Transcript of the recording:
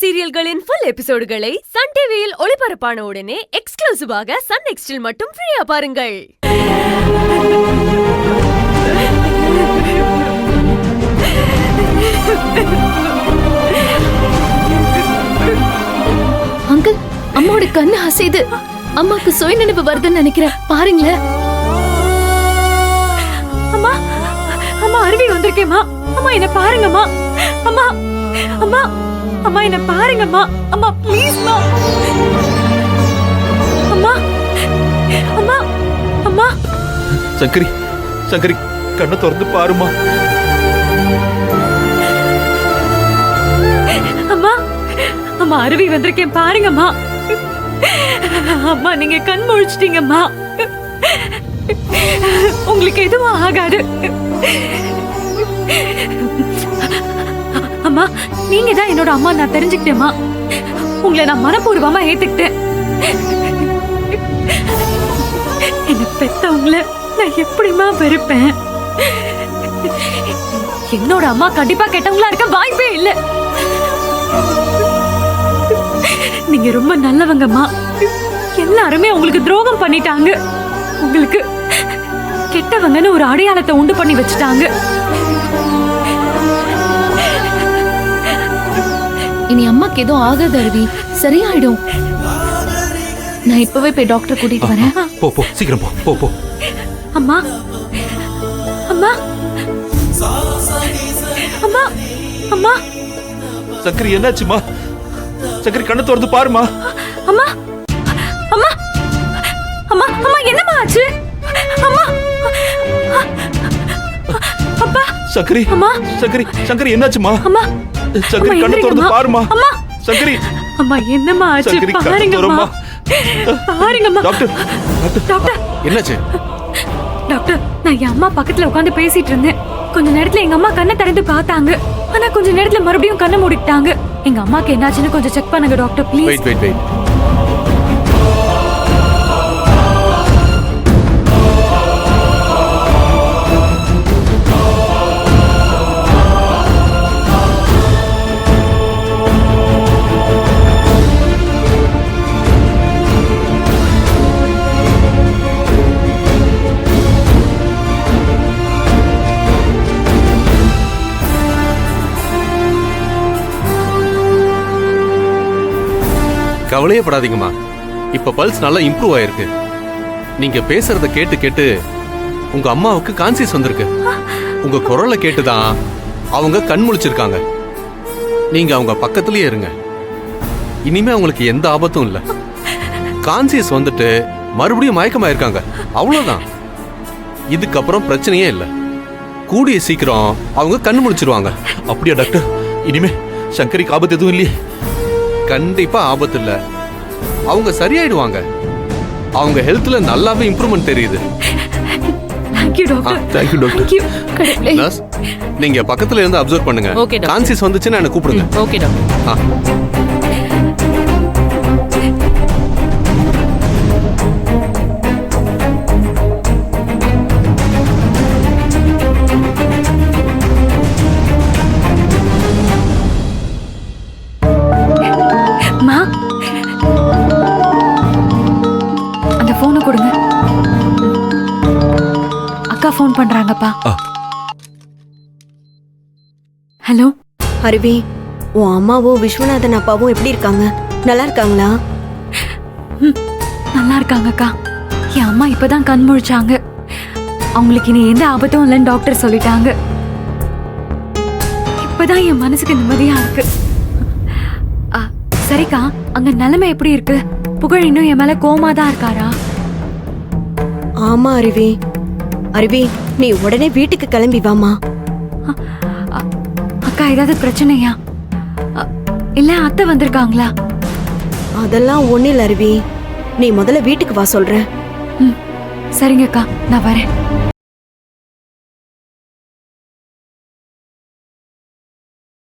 சீரியல்களின் full எபிசோடுகளை Sun டிவியில் ஒளிபரப்பான உடனே எக்ஸ்க்ளூசிவாக சன் நெக்ஸ்டில் மட்டும் ஃப்ரீயா பாருங்கள். அங்கிள், அம்மாவோட கண்ணு அசைது. அம்மாக்கு சுய நினைவு வருதுன்னு நினைக்கிறேன். பாருங்களேன். அம்மா, அம்மா அருவி வந்திருக்கேம்மா. அம்மா என்ன பாருங்கம்மா. அம்மா, அம்மா, அம்மா என்ன பாருங்கம்மா. அம்மா ப்ளீஸ்மா. அம்மா, அம்மா, அம்மா. சங்கரி, சங்கரி கண்ணை திறந்து பாருமா. அம்மா, அம்மா அருவி வந்திருக்கேன் பாருங்கம்மா. அம்மா நீங்க கண் முழிச்சிட்டீங்கம்மா. உங்களுக்கு எதுவும் ஆகாது. அம்மா நீங்க தான் என்னோட அம்மா, நான் தெரிஞ்சுக்கிட்டேம்மா. உங்களை நான் மனப்பூர்வமா ஏத்துக்கிட்டேன். என்ன பெத்தவங்கள நான் எப்படிமா வெறுப்பேன்? என்னோட அம்மா கண்டிப்பா கெட்டவங்களா இருக்க வாய்ப்பே இல்லை. நீங்க ரொம்ப நல்லவங்கம்மா. எல்லாருமே உங்களுக்கு துரோகம் பண்ணிட்டாங்க. உங்களுக்கு கெட்டவங்கன்னு ஒரு அடையாளத்தை உண்டு பண்ணி வச்சுட்டாங்க. இனி அம்மாக்கு எதுவும் ஆகாது அருவி, சரியாயிடும். நான் இப்பவே போய் டாக்டர் கூட்டிட்டு வரேன். போ போ, சீக்கிரம் போ போ போ. அம்மா, அம்மா, அம்மா, அம்மா. சங்கரி என்னாச்சுமா? சங்கரி கண்ணை திறந்து பாருமா. அம்மா, அம்மா, அம்மா, அம்மா என்னம்மா ஆச்சு? அம்மா, அப்பா. சங்கரி, அம்மா, சங்கரி, சங்கரி என்னாச்சுமா? அம்மா, சங்கரி கண்ணை திறந்து பாருமா. அம்மா, சங்கரி, அம்மா என்னம்மா ஆச்சு? சங்கரி கண்ணை பாருங்கம்மா, பாருங்கம்மா. டாக்டர், டாக்டர், என்னாச்சு? டாக்டர், நான் என் அம்மா பக்கத்துல உட்கார்ந்து பேசிட்டு இருந்தேன். கொஞ்ச நேரத்துல எங்க அம்மா கண்ணை திறந்து பார்த்தாங்க. ஆனா கொஞ்ச நேரத்துல மறுபடியும் கண்ணை மூடிட்டாங்க. எங்க அம்மாக்கு என்னாச்சுன்னு கொஞ்சம் செக் பண்ணுங்க doctor please. Wait wait wait. கவலையே படாதீங்கம்மா. இப்ப பல்ஸ் நல்லா இம்ப்ரூவ் ஆயிருக்கு. நீங்க பேசுறத கேட்டு கேட்டு உங்க அம்மாவுக்கு கான்சியஸ் வந்திருக்கு. உங்க குரலை கேட்டுதான் அவங்க கண் முழிச்சிருக்காங்க. நீங்க அவங்க பக்கத்திலேயே இருங்க. இனிமே அவங்களுக்கு எந்த ஆபத்தும் இல்ல. கான்சியஸ் வந்துட்டு மறுபடியும் மயக்கமாயிருக்காங்க, அவ்வளவுதான். இதுக்கப்புறம் பிரச்சனையே இல்லை. கூடிய சீக்கிரம் அவங்க கண் முழிச்சிருவாங்க. அப்படியா டாக்டர்? இனிமே சங்கரிக்கு ஆபத்து எதுவும் இல்லையே? கண்டிப்பா ஆபத்து இல்ல. அவங்க சரியாயிடுவாங்க. அவங்க ஹெல்த்ல நல்லாவே இம்ப்ரூவ்மெண்ட் தெரியுது. Thank you doctor. Thank you doctor. கடவுளே. நர்ஸ், நீங்க பக்கத்துல இருந்து அப்சர்வ் பண்ணுங்க. Okay, doctor. கான்சியஸ் வந்துச்சுன்னா என்ன கூப்பிடுங்க. Okay doctor. அம்மா, அந்த போனை கொடுங்க. அக்கா ஃபோன் பண்றாங்கப்பா. ஹலோ அருவி, உன் அம்மாவும் விஸ்வநாதன் அப்பாவும் எப்படி இருக்காங்க? நல்லா இருக்காங்களா? நல்லா இருக்காங்கக்கா. என் அம்மா இப்பதான் கண் முழிச்சாங்க. அவங்களுக்கு இனி எந்த ஆபத்தும் இல்லைன்னு டாக்டர் சொல்லிட்டாங்க. இப்பதான் என் மனசுக்கு நிம்மதியா இருக்கு. சரிக்கா, அங்க நிலைமை எப்படி இருக்கு? புகழ் இன்னும் என் மேல கோவமா தான் இருக்காரா? ஆமா அருவி. அருவி, நீ உடனே வீட்டுக்கு கிளம்பி வாமா. அக்கா ஏதாவது பிரச்சனையா? இல்ல அத்தை வந்திருக்காங்களா? அதெல்லாம் ஒண்ணு இல்ல அருவி. நீ முதல்ல வீட்டுக்கு வா சொல்றேன். சரிங்கக்கா, நான் வரேன்.